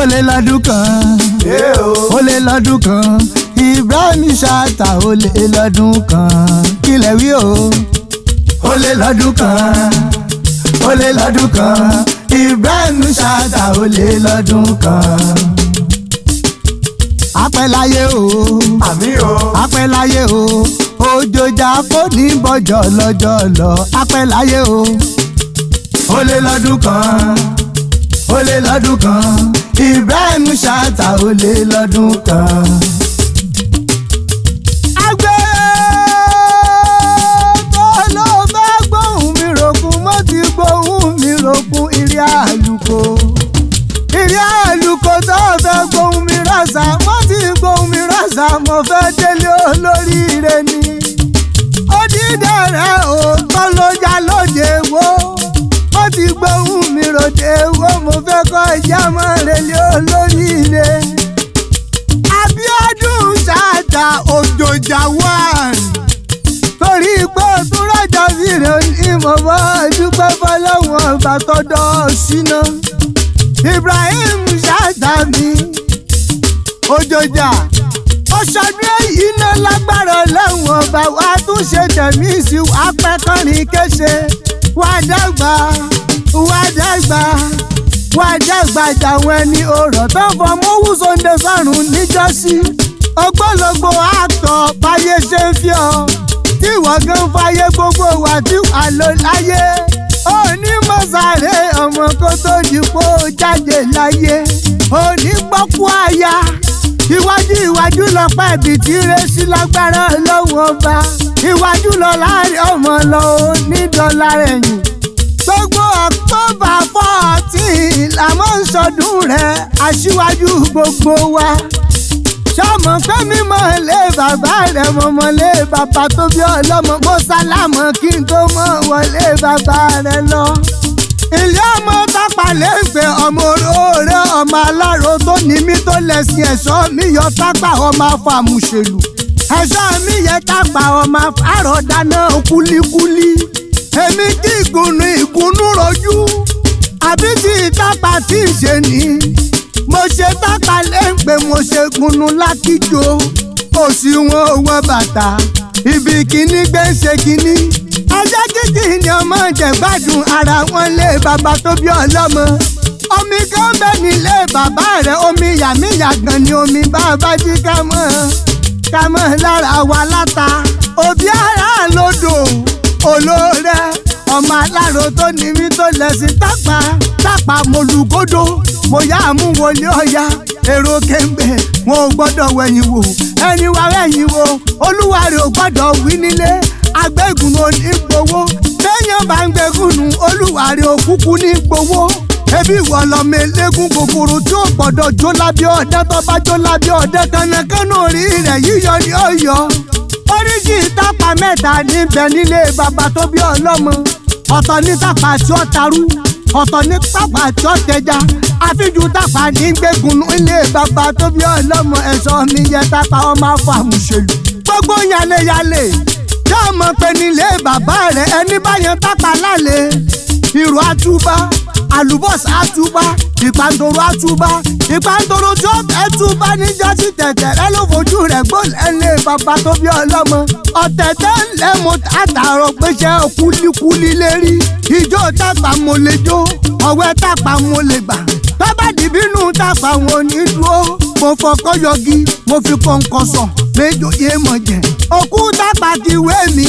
lé lọ́dún kan ó lé lọ́dún kan Ibrahim Chatta ó lé lọ́dún kan kílẹ̀ wí o. ó lé lọ́dún kan ó lé lọ́dún kan Ibrahim Chatta ó lé lọ́dún kan. apẹ́láyé o àmì o apẹ́láyé o òjòjà kò ní bọ́jọ́ lọ́jọ́ lọ apẹ́láyé o. ó lé lọ́dún kan ó lé lọ́dún kan Ibrahim Chatta ó lé lọ́dún kan. àgbẹ̀ tó ló fẹ́ gbóhùn mi rògùn mo ti gbóhùn mi rògùn ìrìn àlùkò tó fẹ́ gbóhùn mi rásà mo ti gbóhùn mi rásà mo fẹ́ délé olóríire ni. ó dídá rẹ̀ òótọ́ ló já lóde wo mo ti gbóhùn mi ròde wo mo fẹ́ kọ́ ìjà mọ́ relé olóríire. Abíọ́dún Chatta òjòjà wà torí pé òtún rọ̀jò sí rẹ̀ ní mọ̀mọ́ dúpẹ́ fọlọ́wọ́n ọba tọ́dọ̀ síná. Ibrahim Chatta mi òjòjà ọ̀ṣọ́dún èyí náà lágbára ọlọ́run ọba wa tún ṣe tẹ̀mí sí apẹ́kànrin kéṣe wá dàgbà wá dàgbà wá dàgbà jàwọn ẹni ọ̀rọ̀ tó ń fọmọ́ wú Sunday sọ́run níjọ́sí ògbólógbò àtọ̀ báyé ṣe ń fi ọ́ tí wọ́n gan fàyè gbogbo wà tí wà ló láyé onímọ̀sáré ọmọ kó tó dìpọ̀ jáde láyé onígbọ́kú àyà iwájú lọ pẹ́ ibi tí rẹ́sí lágbára lọ́wọ́ ọba iwájú lọ láàrin ọmọ lọ onídọ́là ẹ̀yìn. gbogbo October 14 làwọn ń sọdún rẹ̀ aṣíwájú gbogbo wa. sọmọ pé mímọ́ lé bàbá rẹ̀ mọ̀mọ́ lé bàbá tó bí ọlọ́mọ mo sálámọ̀ kí n tó mọ̀ wọlé bàbá rẹ̀ lọ. ilé ọmọ tápà lè gbé ọmọ oróore ọmọ aláró tó ní mí tó lẹ́sìn ẹ̀ṣọ́ mi yọ tápà ọmọ afàmùṣèlú ẹ̀ṣọ́ mi yẹ tápà ọmọ afárọ̀ dáná kúlíkúlí èmi kí ìgúnnú rojú àbí tí tápà tí ì ṣe ní mo ṣe tápà lè gbé mo ṣe gúnnú lákìjọ òsì wọn bàtà ibi kíní gbé ń ṣe kíní. ẹjẹ́ kíkì ni ọmọ jẹ̀gbádùn ara wọn lé bàbá tó bí ọlọ́mọ. omi kan bẹ́ nílé bàbá rẹ̀ omi yàmíyà gan ni omi bàbá jí ká mọ́ lára wa láta. òbí ara lodò olóore ọmọ aláró tó ní mí tó lẹ́sìn tápà mọ̀lúgódò mo yá àmúwọlé ọ̀yá èrò kéńgbé wọn ò gbọ́dọ̀ wẹ̀yìn wò ẹni wá wẹ̀yìn wò olúwa rẹ̀ ò gbọ́dọ̀ wí nílé agbẹ́gun ní gbowó téèyàn bá ń gbẹ́gun olúwa rẹ̀ ò kúkú ní gbowó ebi ìwọ lọmọ eléégún kòkòrò tí ó gbọ́dọ̀ jó lábẹ́ ọdẹ tó bá jó lábẹ́ ọdẹ kànákànnà orí rẹ̀ yíyọ ní ọ̀yọ́ oríṣi tápà mẹ́ta níbẹ̀ nílé bàbá tó bí ọlọ́mọ ọ̀tọ̀ ní tápà tí ó tarú ọ̀tọ̀ ní tápà tí ó tẹja àfijù tápà ní gbẹ́gun ilé bàbá tó bí ọlọ́mọ ẹ̀ṣọ́ mi yẹ tápà ọmọ afàmùṣèlú gbogbo yàlẹ̀yàlẹ̀ yóò mọ̀ pé nílé bàbá rẹ̀ ẹni báyẹn tápà lálẹ́ ìrù àtúbá àlùbọ́sà àtúbá ìpàǹdòrò àtúbá ìpàǹdòrò tí ó fẹ́ túbá níjọ́ sí tẹ̀tẹ̀rẹ́ ló fojú rẹ̀ gbọ́lẹ̀ lé bàbá tó bí ọlọ́mọ ọ̀tẹ̀tẹ̀ lẹ́mu àtàrọ̀ péṣẹ́ kúlíkúlí lérí ìjó tápà mo lè jó ọ̀wẹ́ tápà mo lè gbà tọ́ba dìbínú tápà wọn ní dúró mo fọkọ́ yọgi mo fi kọ̀ǹkọ̀ sọ méjòyè mọ̀ jẹ́ òkú tápà kìwé mi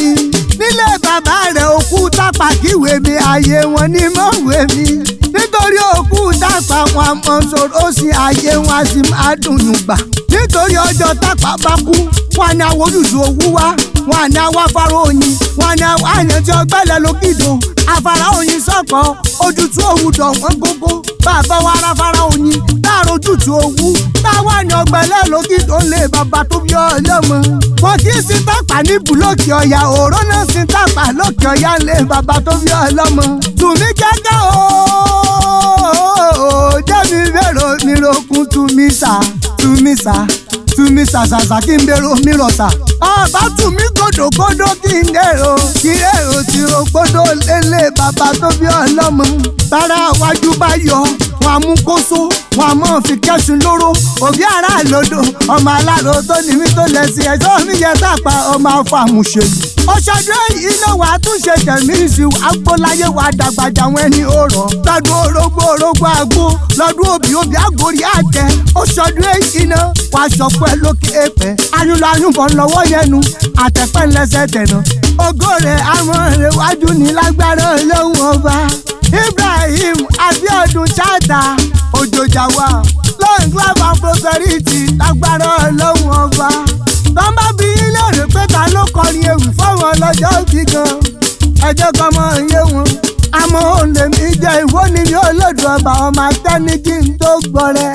nílé bàbá rẹ̀ òkú tápà kìwé mi ààyè wọn ní mọ̀wé mi nítorí òkú tápà wọn àmọ́ sọ̀rọ̀ sí ààyè wọn a sì máa dùnyùn gbà nítorí ọjọ́ tápà bá kú wọn ni àwọn olùdó owó wá wọn ni àwọn afárá oyin wọn ni àwọn àyàn tí ọgbẹ́lẹ̀ lókìdó afárá oyin sọ̀kọ̀ ojútùú òwúdọ̀ wọn gógó bàbá wa aráfárá oyin láàárọ̀ ojútùú owó táwa ni ọgbẹ́lẹ̀ lókìdó lé bàbá tó bí ọlọ́mọ wọn kì í sin tápà ní búlọ́ọ̀kì ọ̀yà òró náà sin tápà lókè ọ̀yà lé bàbá tó bí ọlọ́mọ tùmí gẹ́gẹ́ jẹ́mi bẹ̀rù mi rokun tumi sàṣàṣà kí n bẹ̀rù mi rọ̀ṣà. ọba tún mi gòdògòdò kí n dèrò ìrèrò tí o gbódò lélẹ̀ bàbá tó bí ọlọ́mọ. tára wájú bá yọ wọn mú kóso wọn mọ̀ fi kẹ́sùn lóró òbí ara lòdò ọmọ aláró tó ní mi tó lẹ́sìn ẹ̀ṣọ́ mi yẹ tàpá ọmọ afọ àmúṣèlú. ọ̀ṣọ́dún èyí ló wàá tún ṣe tẹ̀mí ìṣìwò agbóláyé wa dàgbàjà wọn ẹni òrọ̀. lọ́dún orógbó àgbo lọ́dún òbí àgórí àjẹ. ọ̀ṣọ́dún èyí náà wàá ṣọpẹ́ lókè èpẹ́. ayúnlọ́yúnbọ̀ lọ́wọ́ yẹnu àtẹ̀pẹ́ ńlẹ́sẹ̀ tẹ̀nà. ògo rẹ̀ àwọn rẹ̀ wájú ní lágbára Ọlọ́run ọba. Ibrahim Abiodun Chata Ojojawa long life and prosperity lágbára Ọlọ́run ọba. tọ́mbà bí ilé rẹ̀ pé ta ló kọrin ewì fáwọn ọlọ́jọ́ bí gan. ẹjọ́ kan mọ iye wọn. àmọ́ òun lèmi jẹ́ ìwọ ni mi ò lòdù ọba ọmọ atẹ́nijì ń tó gbọ́rẹ́.